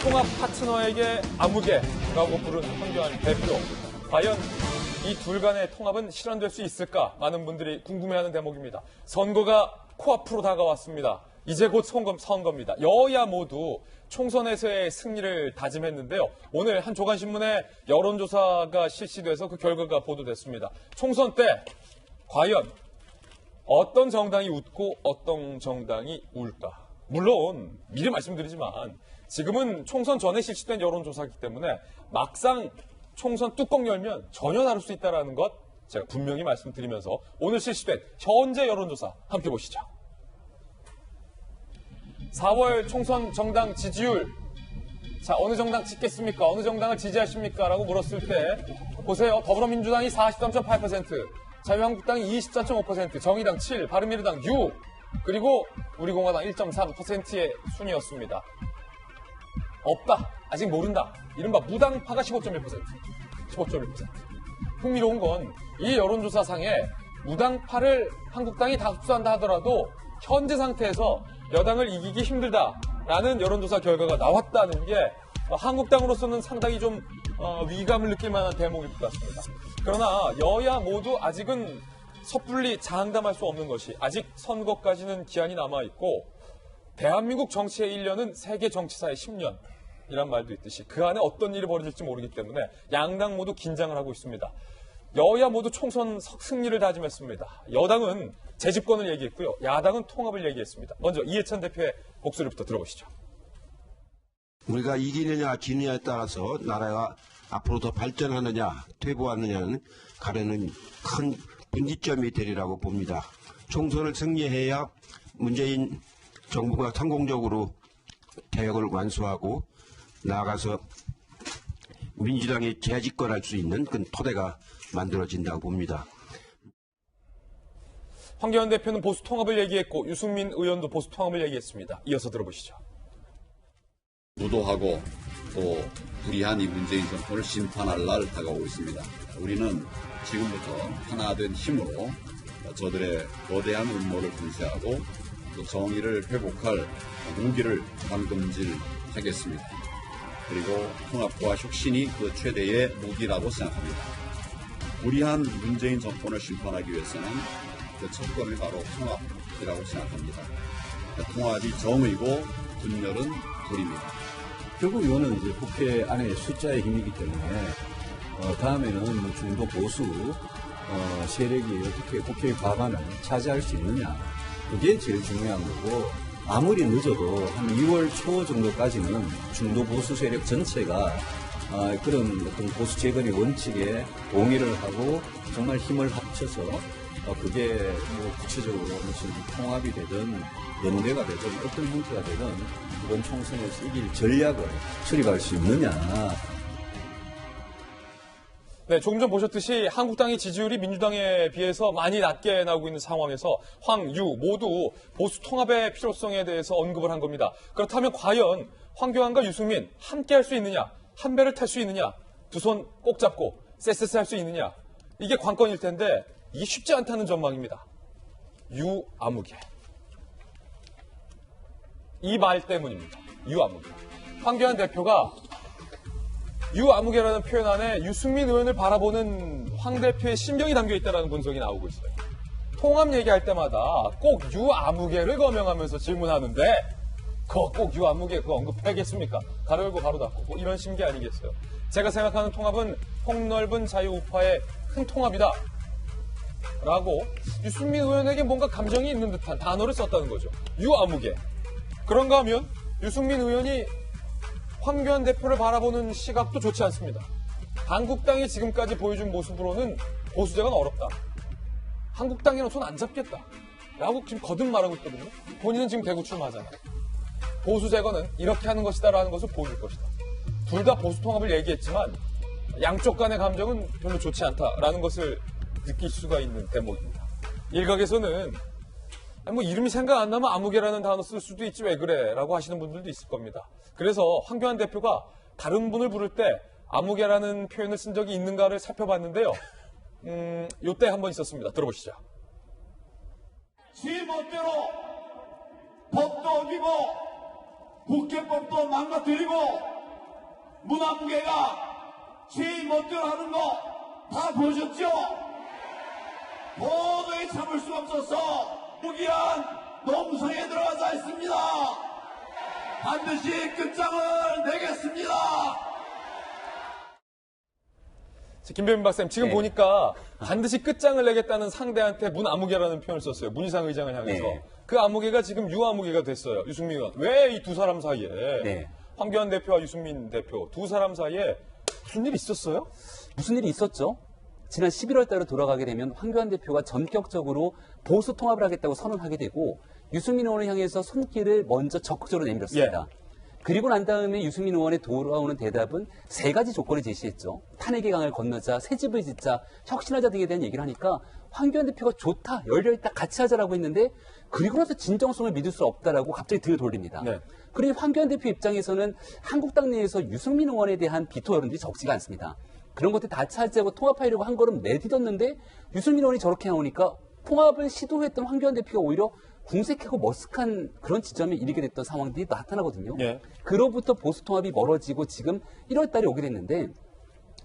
통합 파트너에게 아무개라고 부른 황교안 대표. 과연 이 둘 간의 통합은 실현될 수 있을까? 많은 분들이 궁금해하는 대목입니다. 선거가 코앞으로 다가왔습니다. 이제 곧 선거입니다. 여야 모두 총선에서의 승리를 다짐했는데요. 오늘 한 조간신문에 여론조사가 실시돼서 그 결과가 보도됐습니다. 총선 때 과연 어떤 정당이 웃고 어떤 정당이 울까? 물론 미리 말씀드리지만 지금은 총선 전에 실시된 여론조사이기 때문에 막상 총선 뚜껑 열면 전혀 다를 수 있다는 것 제가 분명히 말씀드리면서 오늘 실시된 현재 여론조사 함께 보시죠. 4월 총선 정당 지지율. 자, 어느 정당 찍겠습니까? 어느 정당을 지지하십니까? 라고 물었을 때 보세요. 더불어민주당이 43.8%, 자유한국당이 24.5%, 정의당 7, 바른미래당 6, 그리고 우리공화당 1.4%의 순이었습니다. 없다. 아직 모른다. 이른바 무당파가 15.1%. 15.1%. 흥미로운 건 이 여론조사상에 무당파를 한국당이 다수한다 하더라도 현재 상태에서 여당을 이기기 힘들다라는 여론조사 결과가 나왔다는 게 한국당으로서는 상당히 좀 위감을 느낄 만한 대목일 것 같습니다. 그러나 여야 모두 아직은 섣불리 장담할 수 없는 것이 아직 선거까지는 기한이 남아있고 대한민국 정치의 1년은 세계 정치사의 10년 이란 말도 있듯이 그 안에 어떤 일이 벌어질지 모르기 때문에 양당 모두 긴장을 하고 있습니다. 여야 모두 총선 승리를 다짐했습니다. 여당은 재집권을 얘기했고요. 야당은 통합을 얘기했습니다. 먼저 이해찬 대표의 목소리부터 들어보시죠. 우리가 이기느냐 지느냐에 따라서 나라가 앞으로 더 발전하느냐 퇴보하느냐는 가려는 큰 분기점이 되리라고 봅니다. 총선을 승리해야 문재인 정부가 성공적으로 개혁을 완수하고 나아가서 민주당이 재집권할 수 있는 그 토대가 만들어진다고 봅니다. 황교안 대표는 보수 통합을 얘기했고 유승민 의원도 보수 통합을 얘기했습니다. 이어서 들어보시죠. 무도하고 또 불의한 이 문재인 정권을 심판할 날 다가오고 있습니다. 우리는 지금부터 하나된 힘으로 저들의 거대한 음모를 분쇄하고 또 정의를 회복할 무기를 방금질하겠습니다. 그리고 통합과 혁신이 그 최대의 무기라고 생각합니다. 불의한 문재인 정권을 심판하기 위해서는 그 첫걸음이 바로 통합이라고 생각합니다. 통합이 정의고 분열은 불입니다. 결국 이거는 이제 국회 안에 숫자의 힘이기 때문에 다음에는 중도 보수 세력이 어떻게 국회 과반을 차지할 수 있느냐, 그게 제일 중요한 거고, 아무리 늦어도 한 2월 초 정도까지는 중도 보수 세력 전체가 그런 어떤 보수 재건의 원칙에 동의를 하고 정말 힘을 합쳐서 그게 뭐 구체적으로 무슨 통합이 되든 연대가 되든 어떤 형태가 되든 이번 총선에서 이길 전략을 수립할 수 있느냐. 네, 조금 전 보셨듯이 한국당의 지지율이 민주당에 비해서 많이 낮게 나오고 있는 상황에서 황, 유 모두 보수 통합의 필요성에 대해서 언급을 한 겁니다. 그렇다면 과연 황교안과 유승민 함께 할 수 있느냐, 한 배를 탈 수 있느냐, 두 손 꼭 잡고 쎄쎄쎄 할 수 있느냐, 이게 관건일 텐데 이게 쉽지 않다는 전망입니다. 유아무개. 이 말 때문입니다. 유아무개. 황교안 대표가 유아무개라는 표현 안에 유승민 의원을 바라보는 황 대표의 심경이 담겨 있다는 분석이 나오고 있어요. 통합 얘기할 때마다 꼭 유아무개를 거명하면서 질문하는데 그거 꼭 유아무개 그거 언급하겠습니까? 가로 열고 가로 닫고 뭐 이런 심기 아니겠어요? 제가 생각하는 통합은 폭넓은 자유우파의 큰 통합이다 라고 유승민 의원에게 뭔가 감정이 있는 듯한 단어를 썼다는 거죠. 유아무개. 그런가 하면 유승민 의원이 황교안 대표를 바라보는 시각도 좋지 않습니다. 한국당이 지금까지 보여준 모습으로는 보수재건 어렵다. 한국당이랑 손 안 잡겠다. 라고 지금 거듭 말하고 있거든요. 본인은 지금 대구 출마하잖아요. 보수재건은 이렇게 하는 것이다 라는 것을 보여줄 것이다. 둘 다 보수 통합을 얘기했지만 양쪽 간의 감정은 별로 좋지 않다라는 것을 느낄 수가 있는 대목입니다. 일각에서는 뭐 이름이 생각 안 나면 아무개라는 단어 쓸 수도 있지 왜 그래 라고 하시는 분들도 있을 겁니다. 그래서 황교안 대표가 다른 분을 부를 때 아무개라는 표현을 쓴 적이 있는가를 살펴봤는데요. 요때 한 번 있었습니다. 들어보시죠. 지 멋대로 법도 어기고 국회법도 망가뜨리고 문화무게가 제 멋대로 하는 거 다 보셨죠? 도저히 참을 수 없어서 무기한 농성에 들어가자 했습니다. 반드시 끝장을 내겠습니다. 김병민 박사님, 지금 네. 보니까 반드시 끝장을 내겠다는 상대한테 문아무개라는 표현을 썼어요. 문희상 의장을 향해서. 네. 그 아무개가 지금 유아무개가 됐어요. 유승민 의원. 왜 이 두 사람 사이에, 네. 황교안 대표와 유승민 대표 두 사람 사이에 무슨 일이 있었어요? 무슨 일이 있었죠? 지난 11월 달로 돌아가게 되면 황교안 대표가 전격적으로 보수 통합을 하겠다고 선언하게 되고 유승민 의원을 향해서 손길을 먼저 적극적으로 내밀었습니다. 그리고 난 다음에 유승민 의원의 돌아오는 대답은 세 가지 조건을 제시했죠. 탄핵의 강을 건너자, 새 집을 짓자, 혁신하자 등에 대한 얘기를 하니까 황교안 대표가 좋다, 열려있다, 같이 하자라고 했는데 그리고 나서 진정성을 믿을 수 없다라고 갑자기 등을 돌립니다. 네. 그러니 황교안 대표 입장에서는 한국당 내에서 유승민 의원에 대한 비토 여론들이 적지가 않습니다. 그런 것들 다 차지하고 통합하려고 한 걸음 내딛었는데 유승민 의원이 저렇게 나오니까 통합을 시도했던 황교안 대표가 오히려 궁색하고 머쓱한 그런 지점에 이르게 됐던 상황들이 나타나거든요. 예. 그로부터 보수 통합이 멀어지고 지금 1월 달에 오게 됐는데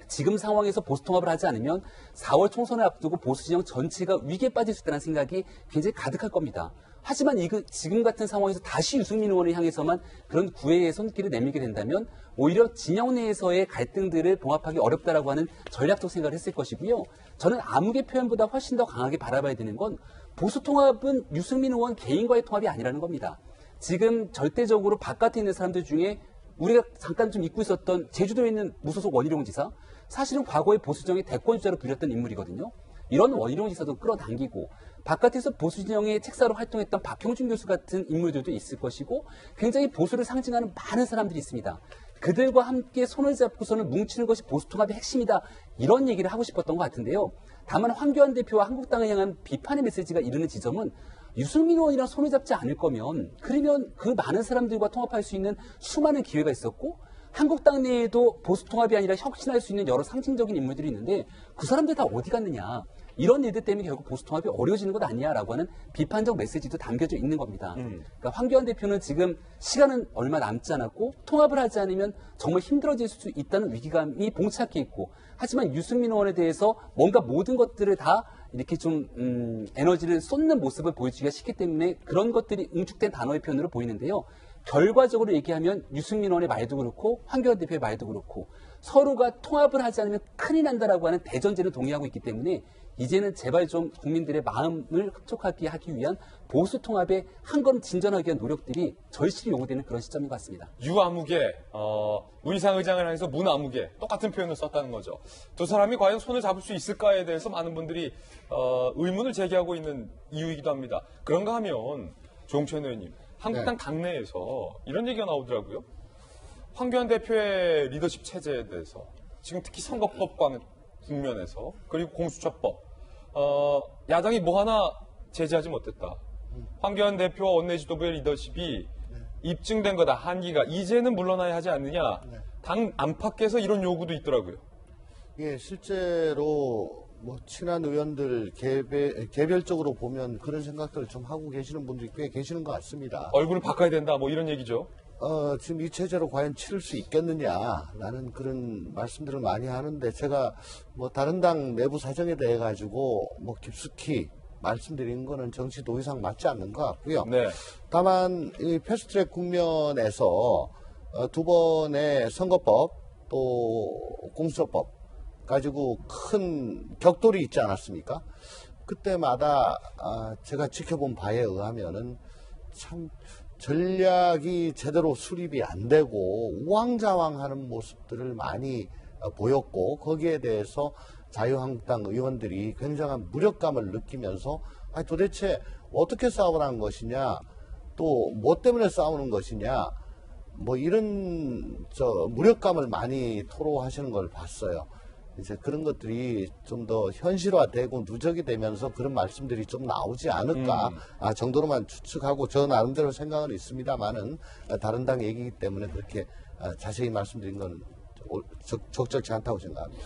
지금 상황에서 보수 통합을 하지 않으면 4월 총선을 앞두고 보수 진영 전체가 위기에 빠질 수 있다는 생각이 굉장히 가득할 겁니다. 하지만 지금 같은 상황에서 다시 유승민 의원을 향해서만 그런 구애의 손길을 내밀게 된다면 오히려 진영 내에서의 갈등들을 봉합하기 어렵다라고 하는 전략적 생각을 했을 것이고요. 저는 아무개 표현보다 훨씬 더 강하게 바라봐야 되는 건 보수 통합은 유승민 의원 개인과의 통합이 아니라는 겁니다. 지금 절대적으로 바깥에 있는 사람들 중에 우리가 잠깐 좀 잊고 있었던 제주도에 있는 무소속 원희룡 지사, 사실은 과거에 보수정의 대권주자로 불렸던 인물이거든요. 이런 원희룡 지사도 끌어당기고 바깥에서 보수진영의 책사로 활동했던 박형준 교수 같은 인물들도 있을 것이고 굉장히 보수를 상징하는 많은 사람들이 있습니다. 그들과 함께 손을 잡고서는 뭉치는 것이 보수통합의 핵심이다. 이런 얘기를 하고 싶었던 것 같은데요. 다만 황교안 대표와 한국당을 향한 비판의 메시지가 이르는 지점은 유승민 의원이랑 손을 잡지 않을 거면 그러면 그 많은 사람들과 통합할 수 있는 수많은 기회가 있었고 한국당 내에도 보수 통합이 아니라 혁신할 수 있는 여러 상징적인 인물들이 있는데 그 사람들 다 어디 갔느냐. 이런 일들 때문에 결국 보수 통합이 어려워지는 것 아니냐라고 하는 비판적 메시지도 담겨져 있는 겁니다. 그러니까 황교안 대표는 지금 시간은 얼마 남지 않았고 통합을 하지 않으면 정말 힘들어질 수 있다는 위기감이 봉착해 있고 하지만 유승민 의원에 대해서 뭔가 모든 것들을 다 이렇게 좀 에너지를 쏟는 모습을 보여주기가 쉽기 때문에 그런 것들이 응축된 단어의 표현으로 보이는데요. 결과적으로 얘기하면 유승민 의원의 말도 그렇고 황교안 대표의 말도 그렇고 서로가 통합을 하지 않으면 큰일 난다라고 하는 대전제를 동의하고 있기 때문에 이제는 제발 좀 국민들의 마음을 흡족하게 하기 위한 보수 통합에 한 걸음 진전하기 위한 노력들이 절실히 요구되는 그런 시점인 것 같습니다. 유아무개, 문희상 의장을 향해서 문아무개, 똑같은 표현을 썼다는 거죠. 두 사람이 과연 손을 잡을 수 있을까에 대해서 많은 분들이 의문을 제기하고 있는 이유이기도 합니다. 그런가 하면 조홍천 의원님, 한국당 당내에서 이런 얘기가 나오더라고요. 황교안 대표의 리더십 체제에 대해서 지금 특히 선거법 국면에서 그리고 공수처법 야당이 뭐 하나 제지하지 못했다. 황교안 대표와 원내지도부의 리더십이 입증된 거다. 한기가 이제는 물러나야 하지 않느냐. 당 안팎에서 이런 요구도 있더라고요. 예, 실제로 뭐 친한 의원들 개별적으로 보면 그런 생각들을 좀 하고 계시는 분들이 꽤 계시는 것 같습니다. 얼굴을 바꿔야 된다. 뭐 이런 얘기죠. 지금 이 체제로 과연 치를 수 있겠느냐라는 그런 말씀들을 많이 하는데 제가 뭐 다른 당 내부 사정에 대해 가지고 뭐 깊숙이 말씀드린 거는 정치 도의상 맞지 않는 것 같고요. 네. 다만 이 패스트트랙 국면에서 두 번의 선거법 또 공수처법 가지고 큰 격돌이 있지 않았습니까? 그때마다 제가 지켜본 바에 의하면은 참 전략이 제대로 수립이 안 되고 우왕좌왕하는 모습들을 많이 보였고 거기에 대해서 자유한국당 의원들이 굉장한 무력감을 느끼면서 도대체 어떻게 싸우라는 것이냐 또 뭐 때문에 싸우는 것이냐 뭐 이런 무력감을 많이 토로하시는 걸 봤어요. 이제 그런 것들이 좀 더 현실화되고 누적이 되면서 그런 말씀들이 좀 나오지 않을까 정도로만 추측하고 저 나름대로 생각은 있습니다만은 다른 당 얘기이기 때문에 그렇게 자세히 말씀드린 건 적절치 않다고 생각합니다.